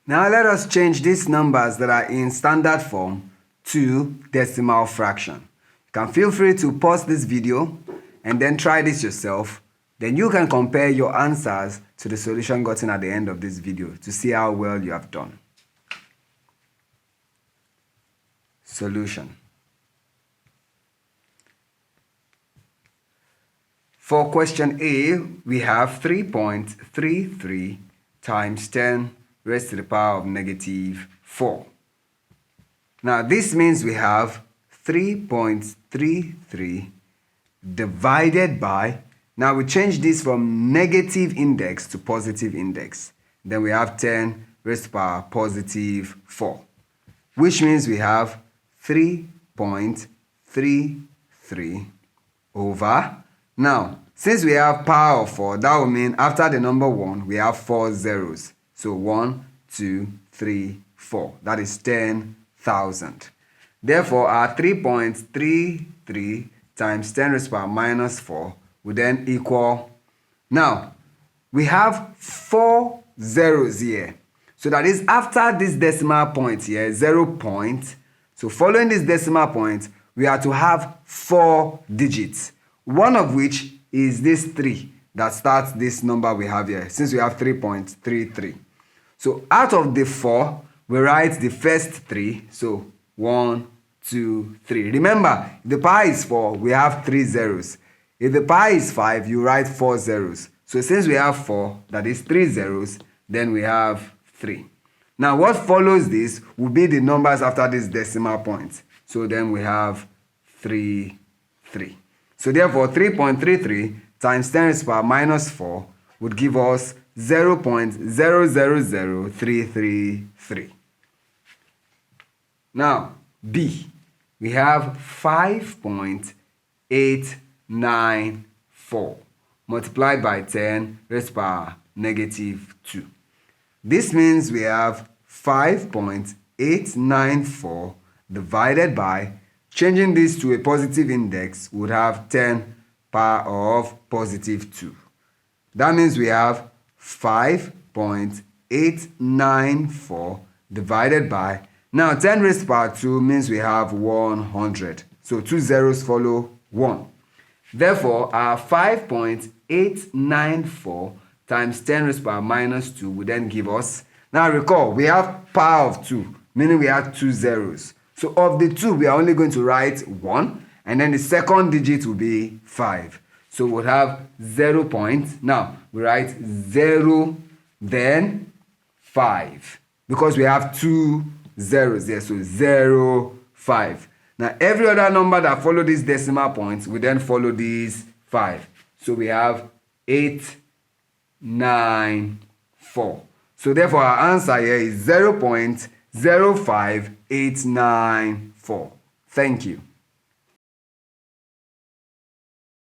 Now let us change these numbers that are in standard form to decimal fraction. You can feel free to pause this video and then try this yourself. Then you can compare your answers to the solution gotten at the end of this video to see how well you have done. Solution. For question A, we have 3.33 times 10 raised to the power of negative 4. Now this means we have 3.33 divided by, now we change this from negative index to positive index. Then we have 10 raised to the power positive 4, which means we have 3.33 over, now since we have power of 4, that will mean after the number 1 we have 4 zeros. So 1, 2, 3, 4. That is 10,000. Therefore, our 3.33 times 10 raised to the power minus 4 will then equal. Now, we have 4 zeros here. So that is after this decimal point here, 0 point. So following this decimal point, we are to have 4 digits. One of which is this 3 that starts this number we have here, since we have 3.33. So out of the 4, we write the first 3. So 1, 2, 3. Remember, if the power is 4, we have 3 zeros. If the power is 5, you write 4 zeros. So since we have 4, that is 3 zeros, then we have 3. Now what follows this will be the numbers after this decimal point. So then we have 3, 3. So therefore 3.33 times 10 raised to the power minus 4 would give us 0.000333. Now, B, we have 5.894 multiplied by 10 raised to the power negative 2. This means we have 5.894 divided by, changing this to a positive index, would have 10 power of positive 2. That means we have 5.894 divided by, now 10 raised to the power 2 means we have 100. So 2 zeros follow 1. Therefore, our 5.894 times 10 raised to the power minus 2 will then give us, now recall, we have power of 2, meaning we have 2 zeros. So of the 2, we are only going to write 1, and then the second digit will be 5. So we'll have 0 point. Now we write 0, then 5. Because we have 2 zeros there, so 0, 5. Now every other number that follow this decimal point will then follow these 5. So we have 8, 9, 4. So therefore our answer here is 0.05894. Thank you.